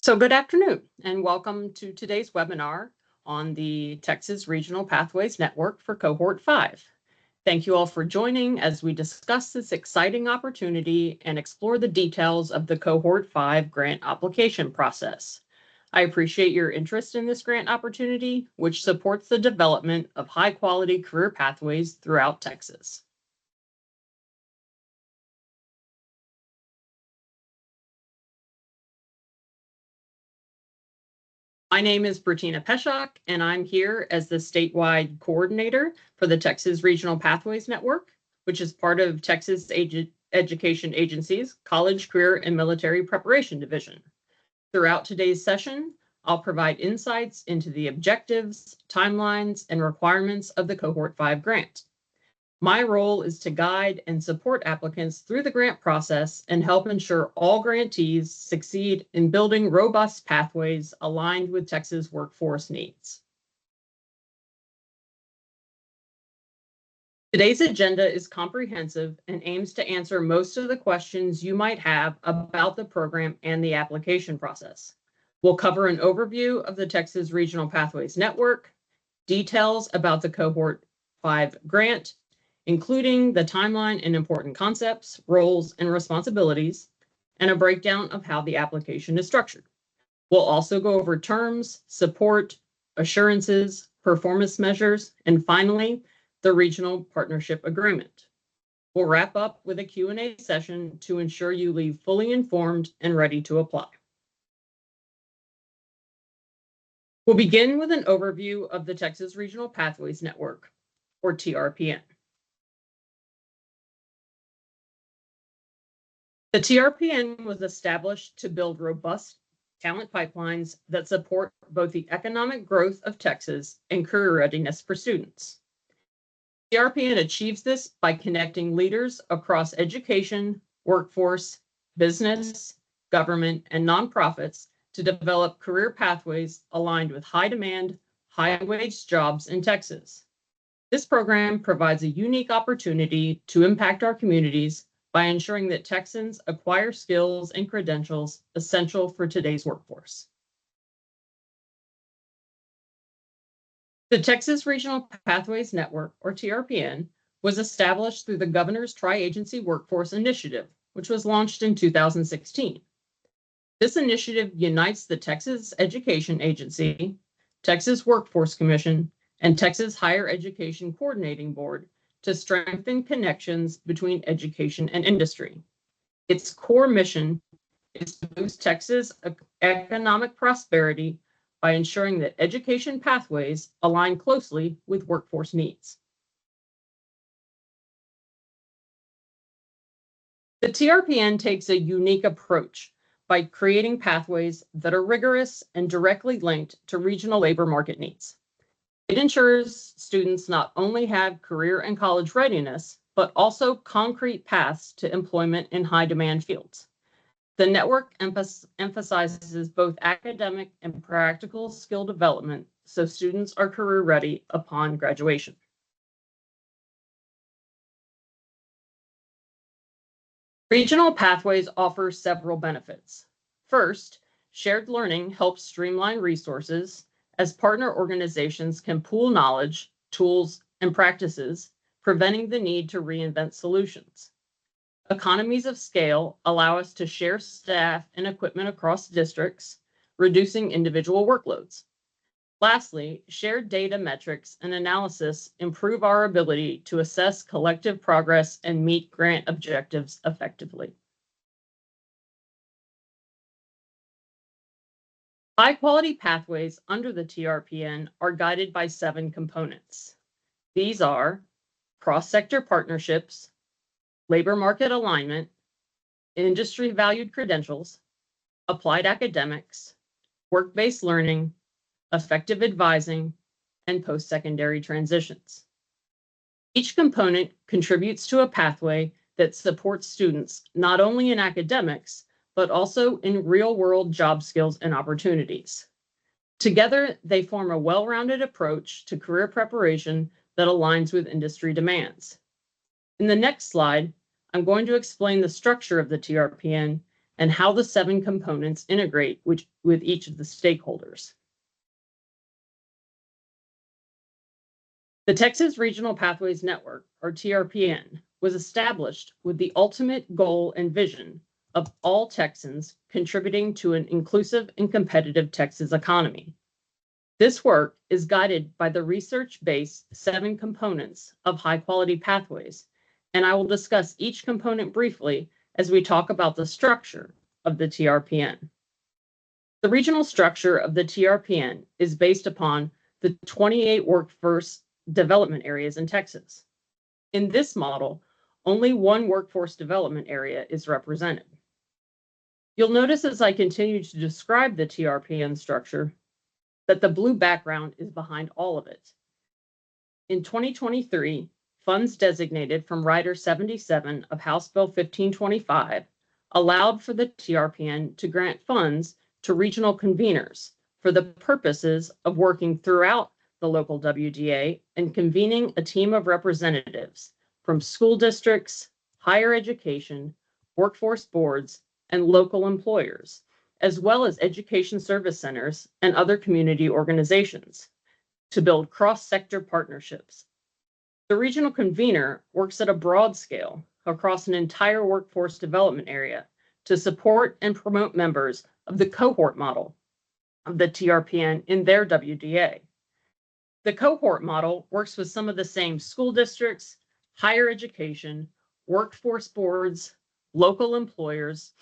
So good afternoon and welcome to today's webinar on the Texas Regional Pathways Network for Cohort 5. Thank you all for joining as we discuss this exciting opportunity and explore the details of the Cohort 5 grant application process. I appreciate your interest in this grant opportunity, which supports the development of high-quality career pathways throughout Texas. My name is Bertina Peshak, and I'm here as the statewide coordinator for the Texas Regional Pathways Network, which is part of Texas Education Agency's College, Career, and Military Preparation Division. Throughout today's session, I'll provide insights into the objectives, timelines, and requirements of the Cohort 5 grant. My role is to guide and support applicants through the grant process and help ensure all grantees succeed in building robust pathways aligned with Texas workforce needs. Today's agenda is comprehensive and aims to answer most of the questions you might have about the program and the application process. We'll cover an overview of the Texas Regional Pathways Network, details about the Cohort 5 grant, including the timeline and important concepts, roles, and responsibilities, and a breakdown of how the application is structured. We'll also go over terms, support, assurances, performance measures, and finally, the Regional Partnership Agreement. We'll wrap up with a Q&A session to ensure you leave fully informed and ready to apply. We'll begin with an overview of the Texas Regional Pathways Network, or TRPN. The TRPN was established to build robust talent pipelines that support both the economic growth of Texas and career readiness for students. TRPN achieves this by connecting leaders across education, workforce, business, government, and nonprofits to develop career pathways aligned with high-demand, high-wage jobs in Texas. This program provides a unique opportunity to impact our communities by ensuring that Texans acquire skills and credentials essential for today's workforce. The Texas Regional Pathways Network, or TRPN, was established through the Governor's Tri-Agency Workforce Initiative, which was launched in 2016. This initiative unites the Texas Education Agency, Texas Workforce Commission, and Texas Higher Education Coordinating Board to strengthen connections between education and industry. Its core mission is to boost Texas' economic prosperity by ensuring that education pathways align closely with workforce needs. The TRPN takes a unique approach by creating pathways that are rigorous and directly linked to regional labor market needs. It ensures students not only have career and college readiness, but also concrete paths to employment in high-demand fields. The network emphasizes both academic and practical skill development so students are career ready upon graduation. Regional pathways offer several benefits. First, shared learning helps streamline resources as partner organizations can pool knowledge, tools, and practices, preventing the need to reinvent solutions. Economies of scale allow us to share staff and equipment across districts, reducing individual workloads. Lastly, shared data metrics and analysis improve our ability to assess collective progress and meet grant objectives effectively. High-quality pathways under the TRPN are guided by 7 components. These are cross-sector partnerships, labor market alignment, industry-valued credentials, applied academics, work-based learning, effective advising, and post-secondary transitions. Each component contributes to a pathway that supports students not only in academics, but also in real-world job skills and opportunities. Together, they form a well-rounded approach to career preparation that aligns with industry demands. In the next slide, I'm going to explain the structure of the TRPN and how the 7 components integrate with each of the stakeholders. The Texas Regional Pathways Network, or TRPN, was established with the ultimate goal and vision of all Texans contributing to an inclusive and competitive Texas economy. This work is guided by the research-based 7 components of high-quality pathways, and I will discuss each component briefly as we talk about the structure of the TRPN. The regional structure of the TRPN is based upon the 28 workforce development areas in Texas. In this model, only one workforce development area is represented. You'll notice as I continue to describe the TRPN structure that the blue background is behind all of it. In 2023, funds designated from Rider 77 of House Bill 1525 allowed for the TRPN to grant funds to regional conveners for the purposes of working throughout the local WDA and convening a team of representatives from school districts, higher education, workforce boards, and local employers, as well as education service centers and other community organizations, to build cross-sector partnerships. The regional convener works at a broad scale across an entire workforce development area to support and promote members of the cohort model of the TRPN in their WDA. The cohort model works with some of the same school districts, higher education, workforce boards, local employers,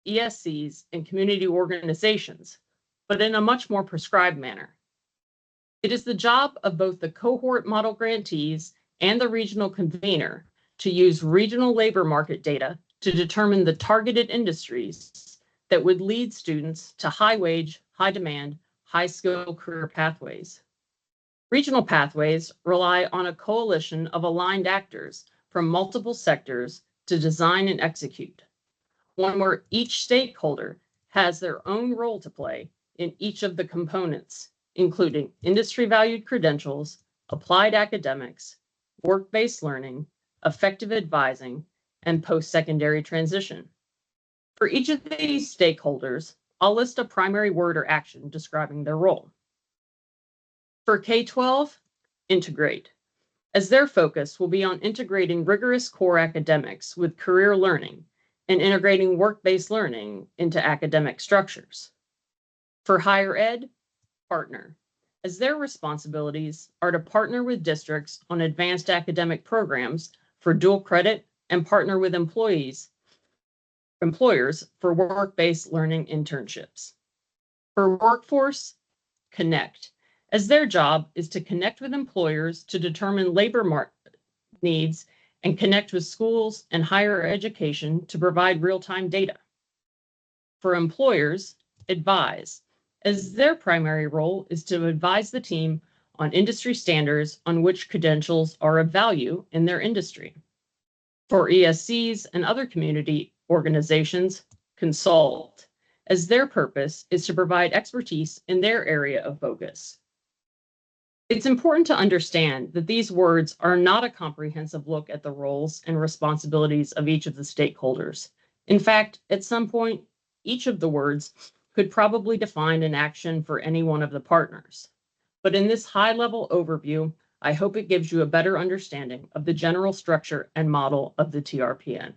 ESCs, and community organizations, but in a much more prescribed manner. It is the job of both the cohort model grantees and the regional convener to use regional labor market data to determine the targeted industries that would lead students to high-wage, high-demand, high-skill career pathways. Regional pathways rely on a coalition of aligned actors from multiple sectors to design and execute, one where each stakeholder has their own role to play in each of the components, including industry-valued credentials, applied academics, work-based learning, effective advising, and post-secondary transition. For each of these stakeholders, I'll list a primary word or action describing their role. For K-12, integrate, as their focus will be on integrating rigorous core academics with career learning and integrating work-based learning into academic structures. For higher ed, partner, as their responsibilities are to partner with districts on advanced academic programs for dual credit and partner with employers for work-based learning internships. For workforce, connect, as their job is to connect with employers to determine labor market needs and connect with schools and higher education to provide real-time data. For employers, advise, as their primary role is to advise the team on industry standards on which credentials are of value in their industry. For ESCs and other community organizations, consult, as their purpose is to provide expertise in their area of focus. It's important to understand that these words are not a comprehensive look at the roles and responsibilities of each of the stakeholders. In fact, at some point, each of the words could probably define an action for any one of the partners. But in this high-level overview, I hope it gives you a better understanding of the general structure and model of the TRPN.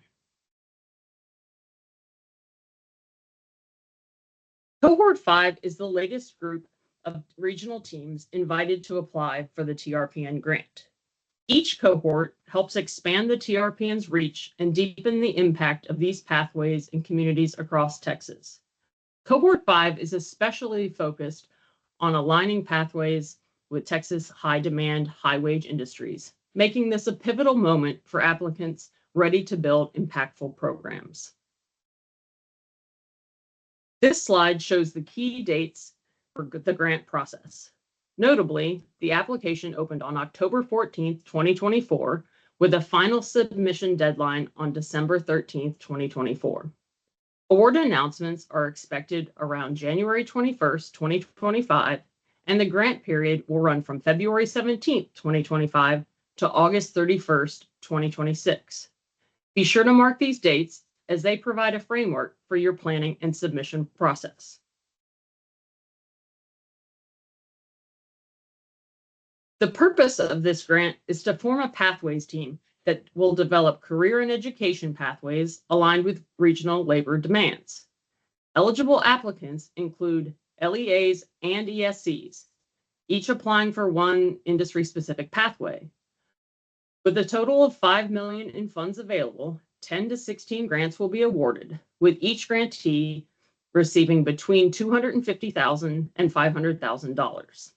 Cohort 5 is the latest group of regional teams invited to apply for the TRPN grant. Each cohort helps expand the TRPN's reach and deepen the impact of these pathways in communities across Texas. Cohort 5 is especially focused on aligning pathways with Texas high-demand, high-wage industries, making this a pivotal moment for applicants ready to build impactful programs. This slide shows the key dates for the grant process. Notably, the application opened on October 14, 2024, with a final submission deadline on December 13, 2024. Award announcements are expected around January 21, 2025, and the grant period will run from February 17, 2025 to August 31, 2026. Be sure to mark these dates as they provide a framework for your planning and submission process. The purpose of this grant is to form a pathways team that will develop career and education pathways aligned with regional labor demands. Eligible applicants include LEAs and ESCs, each applying for one industry-specific pathway. With a total of $5 million in funds available, 10 to 16 grants will be awarded, with each grantee receiving between $250,000 and $500,000.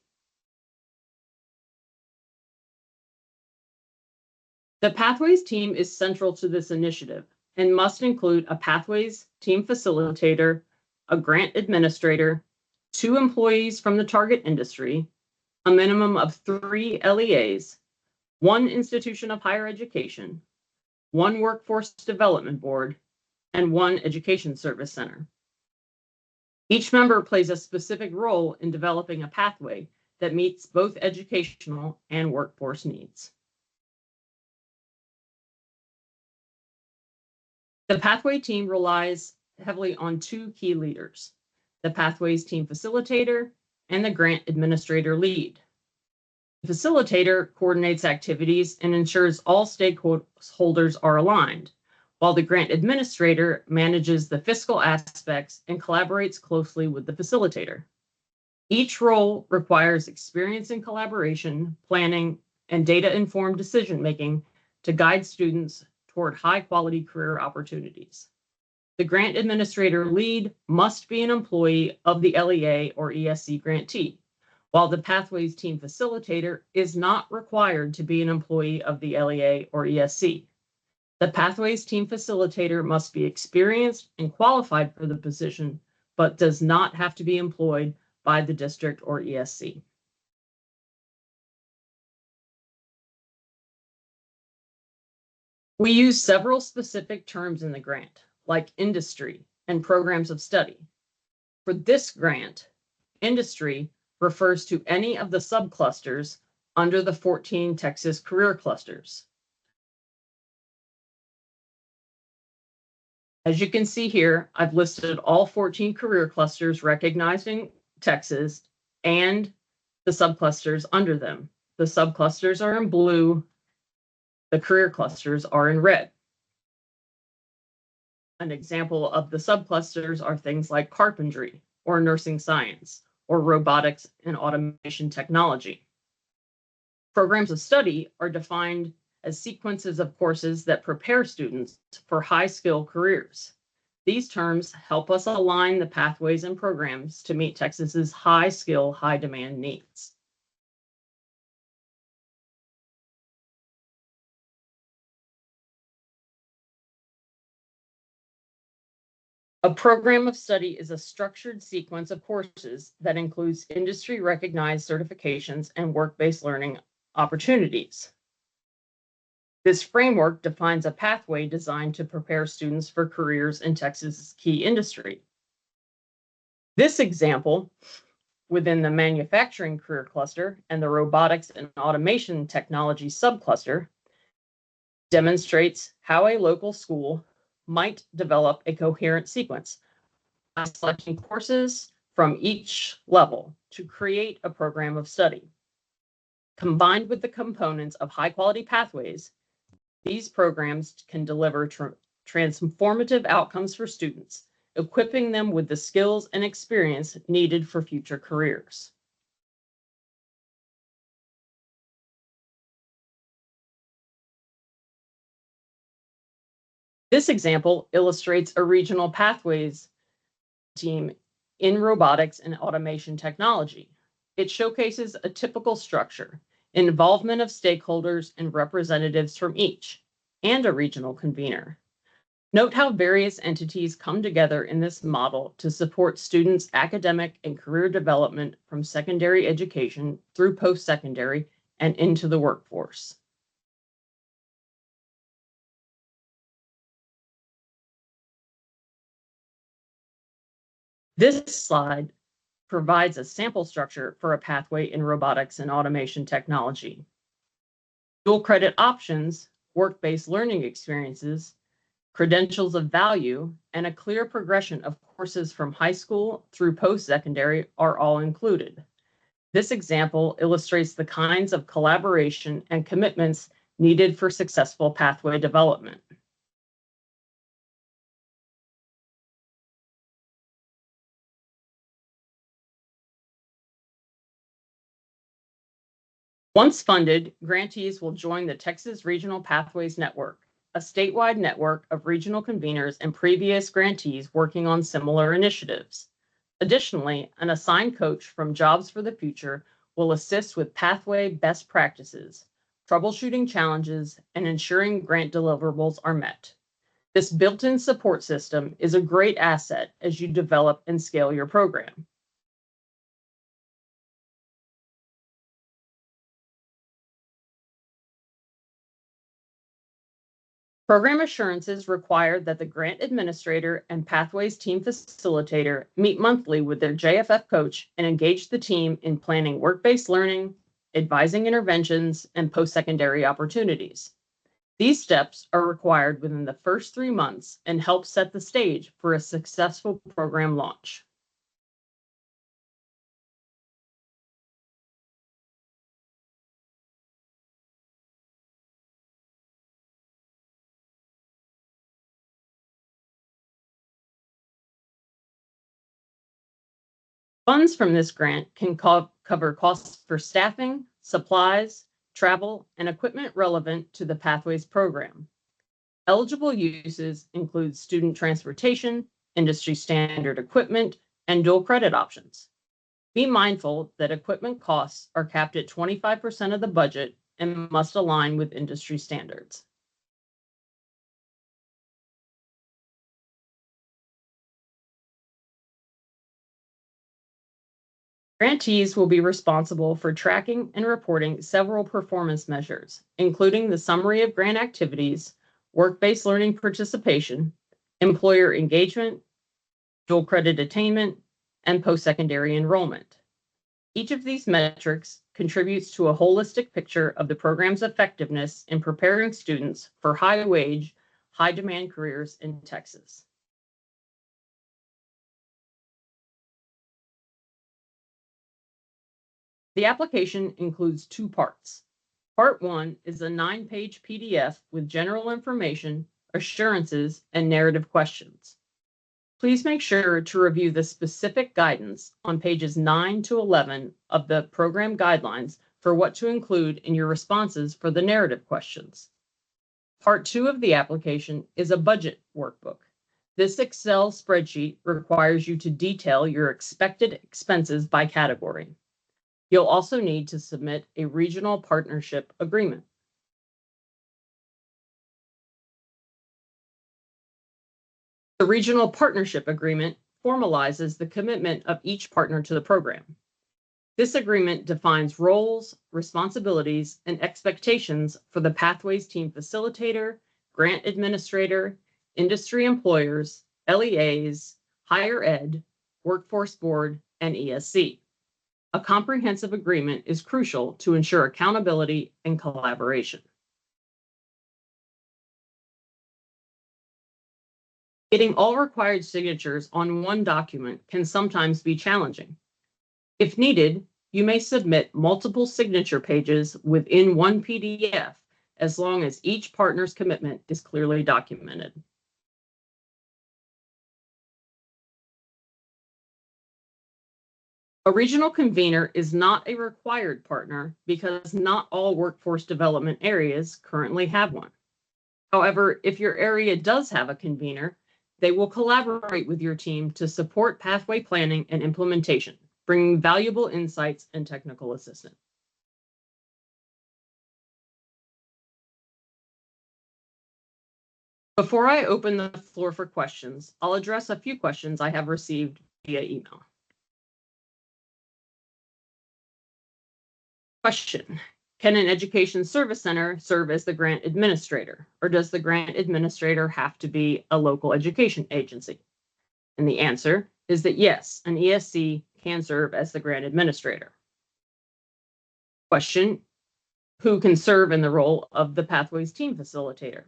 The Pathways team is central to this initiative and must include a Pathways team facilitator, a grant administrator, 2 employees from the target industry, a minimum of 3 LEAs, 1 institution of higher education, 1 workforce development board, and 1 education service center. Each member plays a specific role in developing a pathway that meets both educational and workforce needs. The Pathway team relies heavily on 2 key leaders, the Pathways team facilitator and the grant administrator lead. The facilitator coordinates activities and ensures all stakeholders are aligned, while the grant administrator manages the fiscal aspects and collaborates closely with the facilitator. Each role requires experience in collaboration, planning, and data-informed decision-making to guide students toward high-quality career opportunities. The grant administrator lead must be an employee of the LEA or ESC grantee, while the Pathways team facilitator is not required to be an employee of the LEA or ESC. The Pathways team facilitator must be experienced and qualified for the position, but does not have to be employed by the district or ESC. We use several specific terms in the grant, like industry and programs of study. For this grant, industry refers to any of the subclusters under the 14 Texas career clusters. As you can see here, I've listed all 14 career clusters recognized in Texas and the subclusters under them. The subclusters are in blue, the career clusters are in red. An example of the subclusters are things like carpentry or nursing science or robotics and automation technology. Programs of study are defined as sequences of courses that prepare students for high-skill careers. These terms help us align the pathways and programs to meet Texas's high-skill, high-demand needs. A program of study is a structured sequence of courses that includes industry-recognized certifications and work-based learning opportunities. This framework defines a pathway designed to prepare students for careers in Texas's key industry. This example, within the manufacturing career cluster and the robotics and automation technology subcluster, demonstrates how a local school might develop a coherent sequence by selecting courses from each level to create a program of study. Combined with the components of high-quality pathways, these programs can deliver transformative outcomes for students, equipping them with the skills and experience needed for future careers. This example illustrates a regional pathways team in robotics and automation technology. It showcases a typical structure, involvement of stakeholders and representatives from each, and a regional convener. Note how various entities come together in this model to support students' academic and career development from secondary education through post-secondary and into the workforce. This slide provides a sample structure for a pathway in robotics and automation technology. Dual credit options, work-based learning experiences, credentials of value, and a clear progression of courses from high school through post-secondary are all included. This example illustrates the kinds of collaboration and commitments needed for successful pathway development. Once funded, grantees will join the Texas Regional Pathways Network, a statewide network of regional conveners and previous grantees working on similar initiatives. Additionally, an assigned coach from Jobs for the Future will assist with pathway best practices, troubleshooting challenges, and ensuring grant deliverables are met. This built-in support system is a great asset as you develop and scale your program. Program assurances require that the grant administrator and Pathways team facilitator meet monthly with their JFF coach and engage the team in planning work-based learning, advising interventions, and post-secondary opportunities. These steps are required within the first 3 months and help set the stage for a successful program launch. Funds from this grant can cover costs for staffing, supplies, travel, and equipment relevant to the Pathways program. Eligible uses include student transportation, industry standard equipment, and dual credit options. Be mindful that equipment costs are capped at 25% of the budget and must align with industry standards. Grantees will be responsible for tracking and reporting several performance measures, including the summary of grant activities, work-based learning participation, employer engagement, dual credit attainment, and post-secondary enrollment. Each of these metrics contributes to a holistic picture of the program's effectiveness in preparing students for high-wage, high-demand careers in Texas. The application includes 2 parts. Part 1 is a 9-page PDF with general information, assurances, and narrative questions. Please make sure to review the specific guidance on pages 9 to 11 of the program guidelines for what to include in your responses for the narrative questions. Part 2 of the application is a budget workbook. This Excel spreadsheet requires you to detail your expected expenses by category. You'll also need to submit a regional partnership agreement. The regional partnership agreement formalizes the commitment of each partner to the program. This agreement defines roles, responsibilities, and expectations for the Pathways team facilitator, grant administrator, industry employers, LEAs, higher ed, workforce board, and ESC. A comprehensive agreement is crucial to ensure accountability and collaboration. Getting all required signatures on one document can sometimes be challenging. If needed, you may submit multiple signature pages within one PDF as long as each partner's commitment is clearly documented. A regional convener is not a required partner because not all workforce development areas currently have one. However, if your area does have a convener, they will collaborate with your team to support pathway planning and implementation, bringing valuable insights and technical assistance. Before I open the floor for questions, I'll address a few questions I have received via email. Question: can an education service center serve as the grant administrator, or does the grant administrator have to be a local education agency? And the answer is that yes, an ESC can serve as the grant administrator. Question: who can serve in the role of the Pathways team facilitator?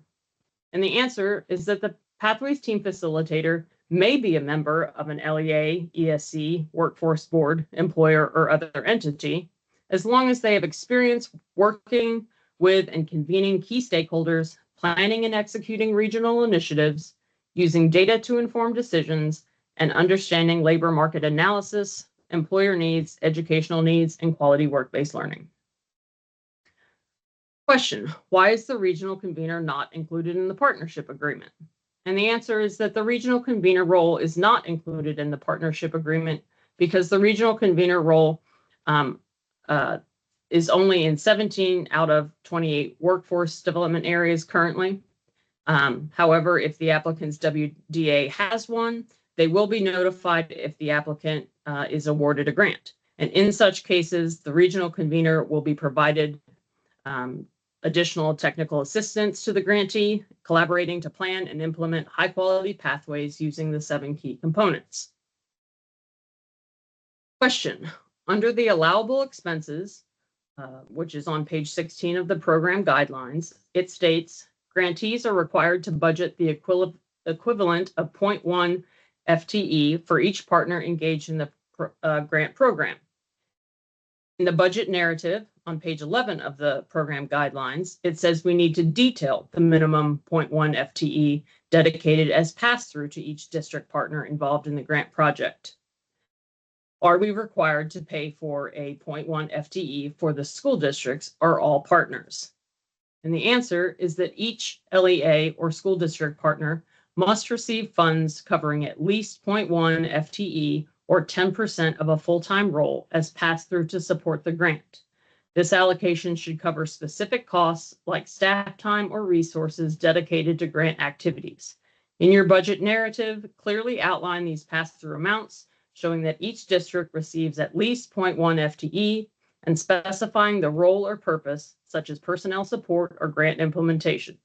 And the answer is that the Pathways Team Facilitator may be a member of an LEA, ESC, workforce board, employer, or other entity, as long as they have experience working with and convening key stakeholders, planning and executing regional initiatives, using data to inform decisions, and understanding labor market analysis, employer needs, educational needs, and quality work-based learning. Question: why is the regional convener not included in the partnership agreement? And the answer is that the regional convener role is not included in the partnership agreement because the regional convener role is only in 17 out of 28 workforce development areas currently. However, if the applicant's WDA has one, they will be notified if the applicant is awarded a grant. And in such cases, the regional convener will be provided additional technical assistance to the grantee, collaborating to plan and implement high-quality pathways using the 7 key components. Question: under the allowable expenses, which is on page 16 of the program guidelines, it states grantees are required to budget the equivalent of 0.1 FTE for each partner engaged in the grant program. In the budget narrative on page 11 of the program guidelines, it says we need to detail the minimum 0.1 FTE dedicated as pass-through to each district partner involved in the grant project. Are we required to pay for a 0.1 FTE for the school districts or all partners? And the answer is that each LEA or school district partner must receive funds covering at least 0.1 FTE or 10% of a full-time role as pass-through to support the grant. This allocation should cover specific costs like staff time or resources dedicated to grant activities. In your budget narrative, clearly outline these pass-through amounts, showing that each district receives at least 0.1 FTE and specifying the role or purpose, such as personnel support or grant implementation.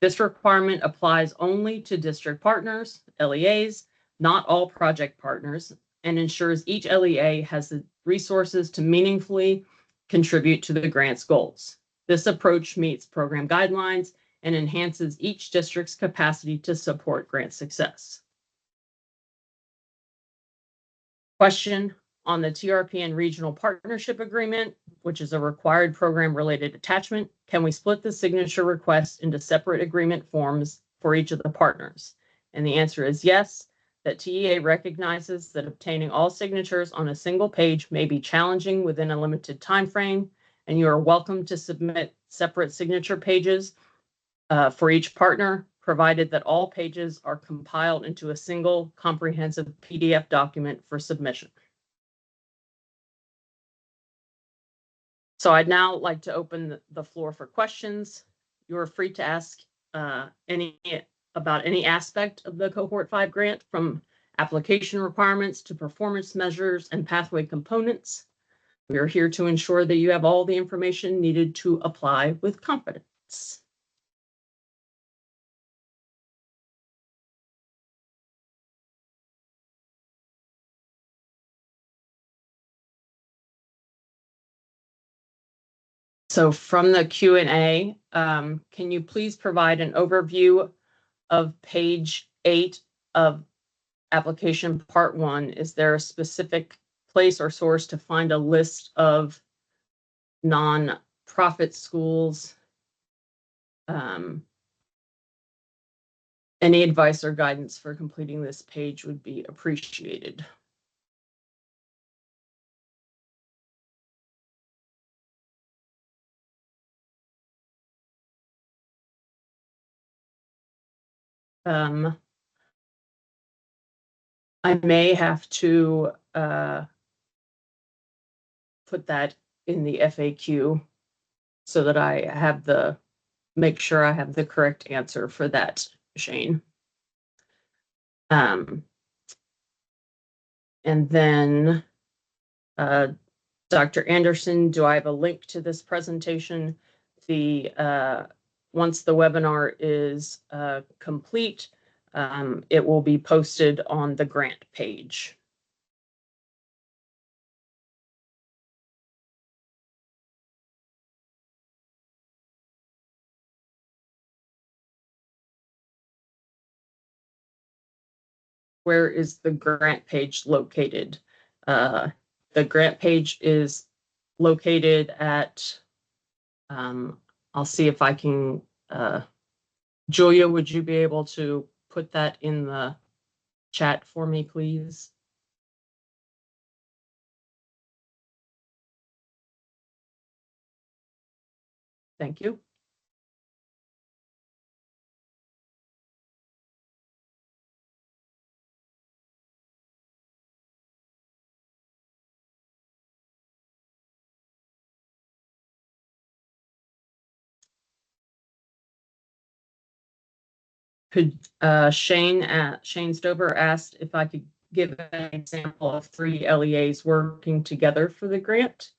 This requirement applies only to district partners, LEAs, not all project partners, and ensures each LEA has the resources to meaningfully contribute to the grant's goals. This approach meets program guidelines and enhances each district's capacity to support grant success. Question on the TRPN Regional Partnership Agreement, which is a required program-related attachment. Can we split the signature request into separate agreement forms for each of the partners? And the answer is yes, that TEA recognizes that obtaining all signatures on a single page may be challenging within a limited time frame, and you are welcome to submit separate signature pages for each partner, provided that all pages are compiled into a single comprehensive PDF document for submission. So I'd now like to open the floor for questions. You are free to ask about any aspect of the Cohort 5 grant, from application requirements to performance measures and pathway components. We are here to ensure that you have all the information needed to apply with confidence. So from the Q&A, can you please provide an overview of page 8 of application part 1? Is there a specific place or source to find a list of nonprofit schools? Any advice or guidance for completing this page would be appreciated. I may have to put that in the FAQ so that I have make sure I have the correct answer for that, Shane. And then Dr. Anderson, do I have a link to this presentation? Once the webinar is complete, it will be posted on the grant page. where is the grant page located? The grant page is located at, I'll see if I can, Julia, would you be able to put that in the chat for me, please? Thank you. Could Shane Stover asked if I could give an example of 3 LEAs working together for the grant.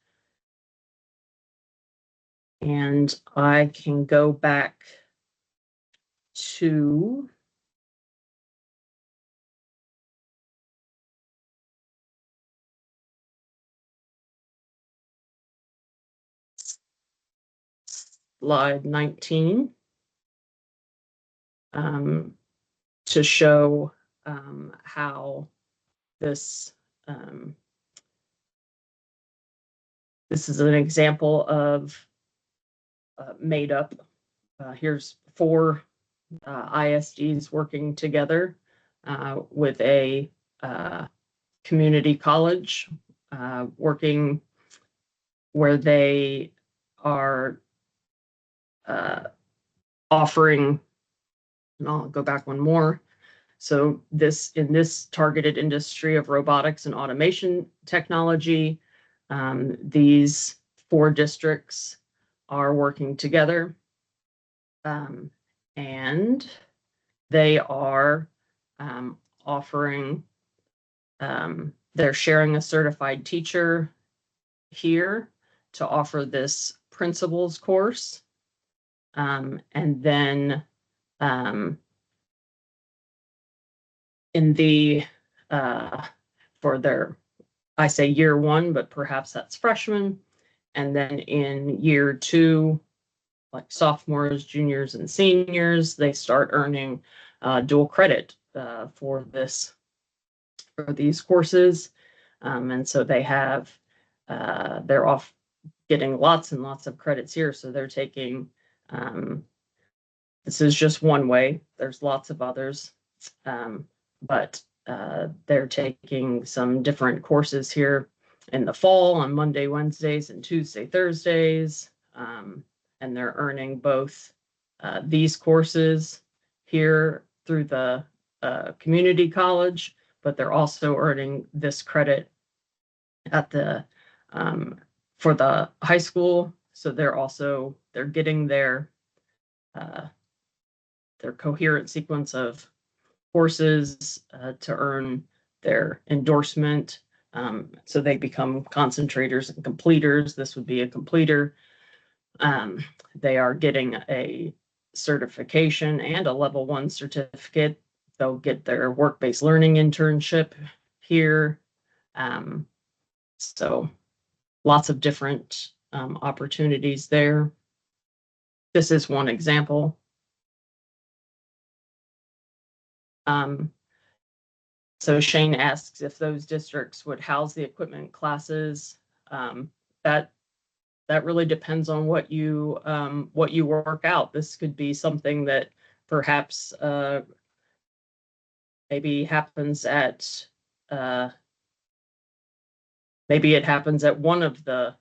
And I can go back to slide 19 to show how this this is an example of made up. Here's 4 ISDs working together with a community college working where they are offering, and I'll go back one more. So in this targeted industry of robotics and automation technology, these 4 districts are working together, and they are offering, they're sharing a certified teacher here to offer this principles course. And then in the, for their, I say year 1, but perhaps that's freshman. And then in year 2, like sophomores, juniors, and seniors, they start earning dual credit for these courses. And so they have, they're off getting lots and lots of credits here. So they're taking, this is just one way. There's lots of others, but they're taking some different courses here in the fall on Monday, Wednesdays, and Tuesday, Thursdays. And they're earning both these courses here through the community college, but they're also earning this credit at the for the high school. So they're getting their coherent sequence of courses to earn their endorsement. So they become concentrators and completers. This would be a completer. They are getting a certification and a level 1 certificate. They'll get their work-based learning internship here. So lots of different opportunities there. This is one example. So Shane asks if those districts would house the equipment classes. That really depends on what you work out. This could be something that perhaps maybe happens at maybe it happens at one of the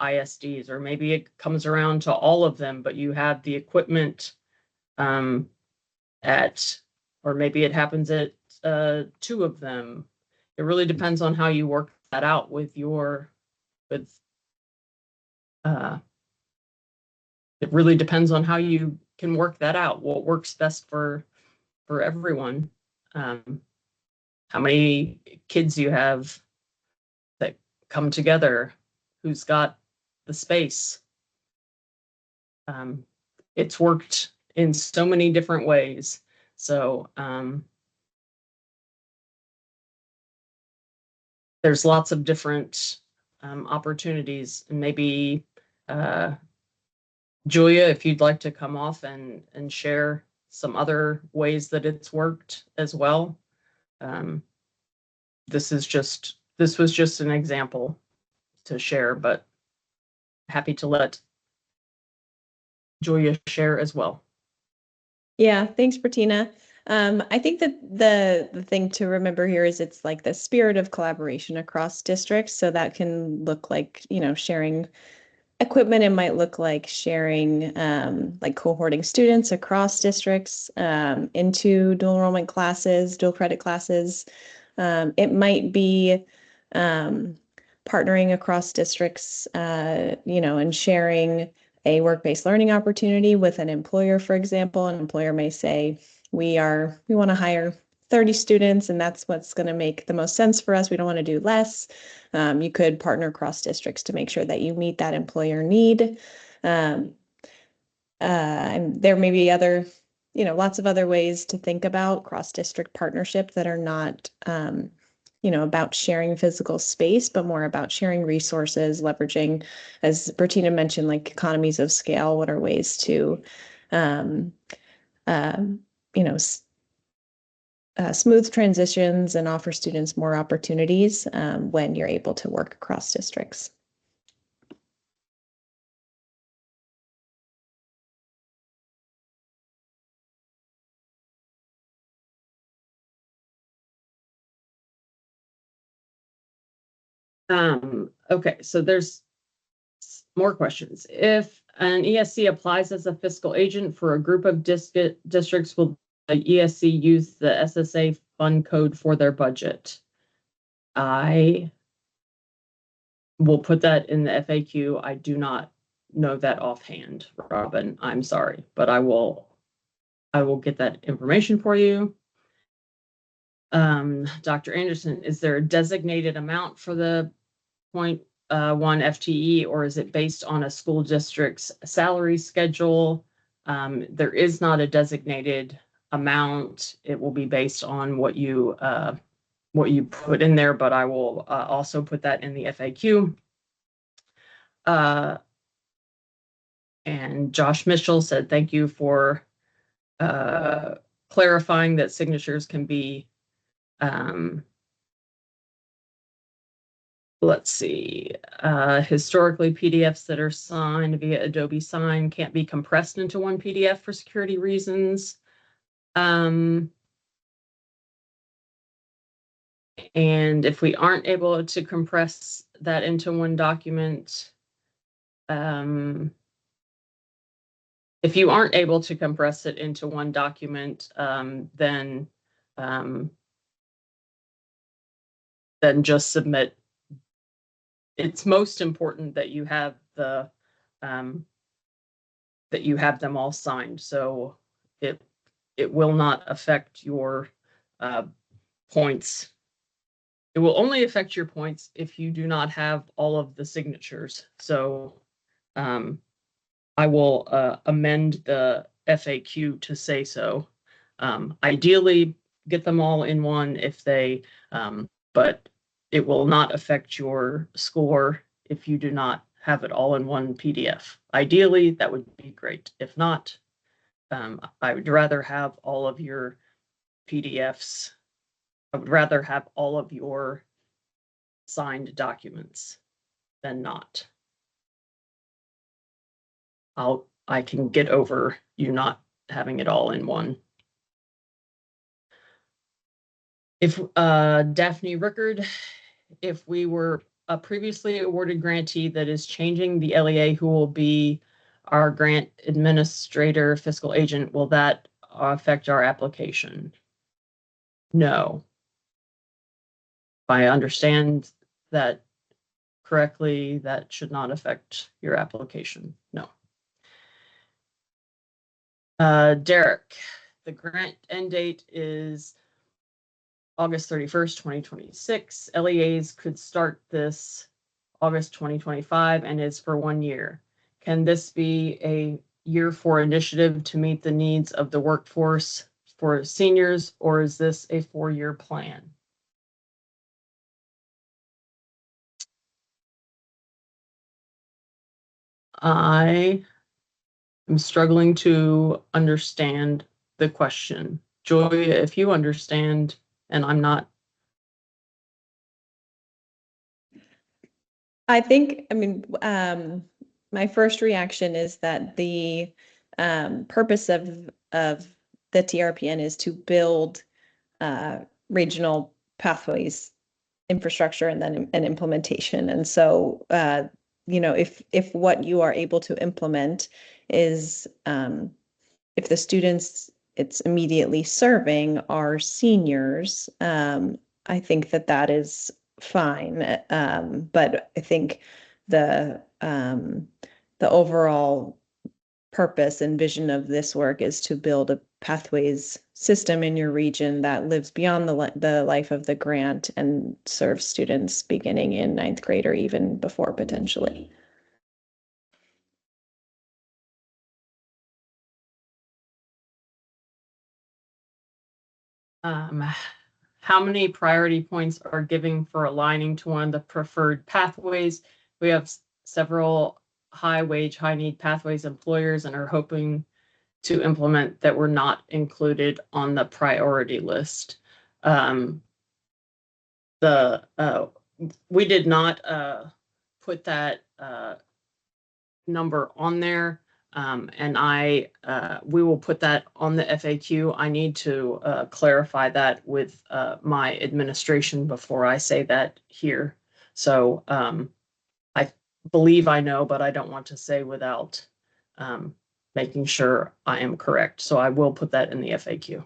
ISDs, or maybe it comes around to all of them, but you have the equipment at, or maybe it happens at 2 of them. It really depends on how you work that out with it really depends on how you can work that out, what works best for everyone. How many kids you have that come together, who's got the space. It's worked in so many different ways. So there's lots of different opportunities. And maybe Julia, if you'd like to come off and share some other ways that it's worked as well. This was just an example to share, but happy to let Julia share as well. Yeah, thanks, Bertina. I think that the thing to remember here is it's like the spirit of collaboration across districts. So that can look like, sharing equipment. It might look like sharing, like cohorting students across districts into dual enrollment classes, dual credit classes. It might be partnering across districts, and sharing a work-based learning opportunity with an employer, for example. An employer may say, we want to hire 30 students, and that's what's going to make the most sense for us. We don't want to do less. You could partner across districts to make sure that you meet that employer need. And there may be lots of other ways to think about cross-district partnership that are not, about sharing physical space, but more about sharing resources, leveraging, as Bertina mentioned, like economies of scale. What are ways to, um, uh, smooth transitions and offer students more opportunities when you're able to work across districts. Okay, so there's more questions. If an ESC applies as a fiscal agent for a group of districts, will the ESC use the SSA fund code for their budget? I will put that in the FAQ. I do not know that offhand, Robin. I'm sorry, but I will get that information for you. Dr. Anderson, is there a designated amount for the 0.1 FTE, or is it based on a school district's salary schedule? There is not a designated amount. It will be based on what you put in there, but I will also put that in the FAQ. And Josh Mitchell said, thank you for clarifying that signatures can be, let's see, historically PDFs that are signed via Adobe Sign can't be compressed into one PDF for security reasons. And if we aren't able to compress that into one document, if you aren't able to compress it into one document, then just submit. It's most important that you have them all signed, so it will not affect your points. It will only affect your points if you do not have all of the signatures. So I will amend the FAQ to say so. Ideally, get them all in one if they, but it will not affect your score if you do not have it all in one PDF. Ideally, that would be great. If not, I would rather have all of your PDFs. I would rather have all of your signed documents than not. I can get over you not having it all in one. If Daphne Rickard, if we were a previously awarded grantee that is changing the LEA, who will be our grant administrator, fiscal agent, will that affect our application? No. If I understand that correctly, that should not affect your application. No. Derek, the grant end date is August 31st, 2026. LEAs could start this August 2025 and is for 1 year. Can this be a year 4 initiative to meet the needs of the workforce for seniors, or is this a 4-year plan? I am struggling to understand the question. Julia, if you understand and I'm not. I think, I mean, my first reaction is that the purpose of the TRPN is to build regional pathways infrastructure and then an implementation. And so, if what you are able to implement is if the students it's immediately serving are seniors, I think that is fine. But I think the um, the overall purpose and vision of this work is to build a pathways system in your region that lives beyond the life of the grant and serves students beginning in ninth grade or even before potentially. How many priority points are giving for aligning to one of the preferred pathways? We have several high wage, high need pathways employers and are hoping to implement that were not included on the priority list. We did not put that number on there. And we will put that on the FAQ. I need to clarify that with my administration before I say that here. So I believe I know, but I don't want to say without making sure I am correct. So I will put that in the FAQ.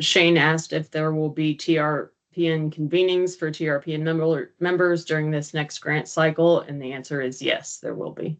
Shane asked if there will be TRPN convenings for TRPN members during this next grant cycle, and the answer is yes, there will be.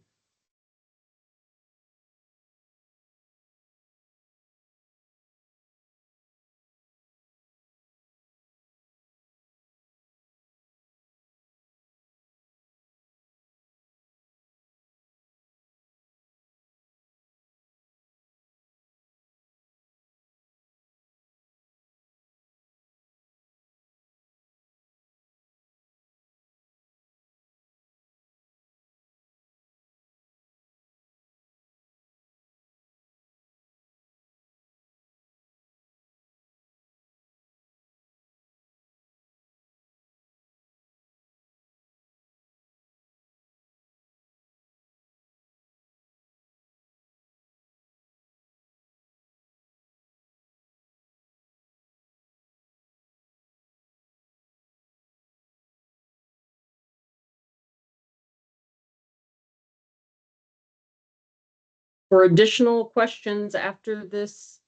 For additional questions after this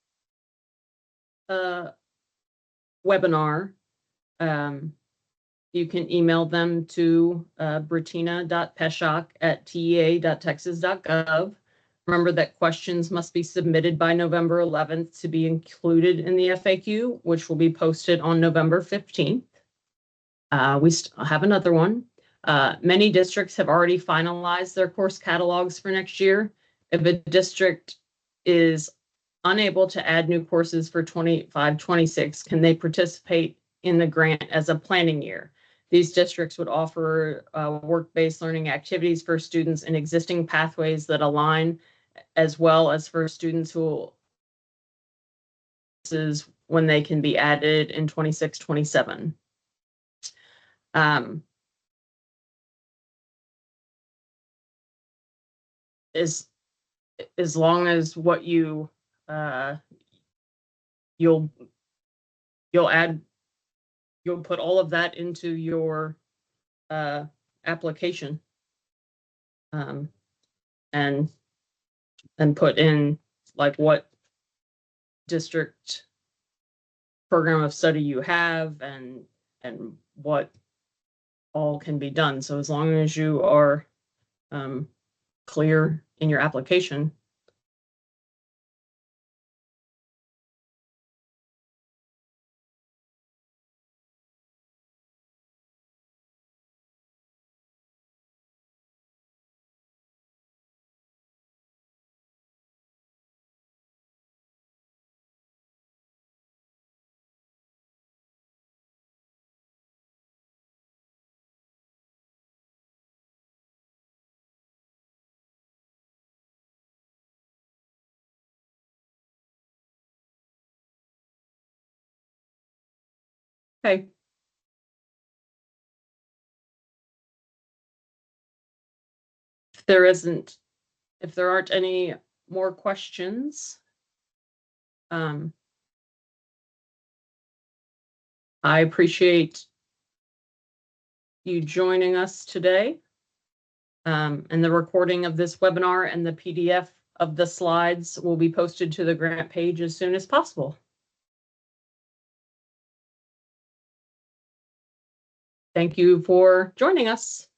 webinar, you can email them to britina.peshak@tea.texas.gov. Remember that questions must be submitted by November 11th to be included in the FAQ, which will be posted on November 15th. We have another one. Many districts have already finalized their course catalogs for next year. If a district is unable to add new courses for 25-26, can they participate in the grant as a planning year? These districts would offer work-based learning activities for students in existing pathways that align, as well as for students who is when they can be added in 26-27. As long as what you you'll put all of that into your application, and and put in like what district program of study you have and what all can be done. So as long as you are clear in your application. Okay. If there aren't any more questions, I appreciate you joining us today. And the recording of this webinar and the PDF of the slides will be posted to the grant page as soon as possible. Thank you for joining us.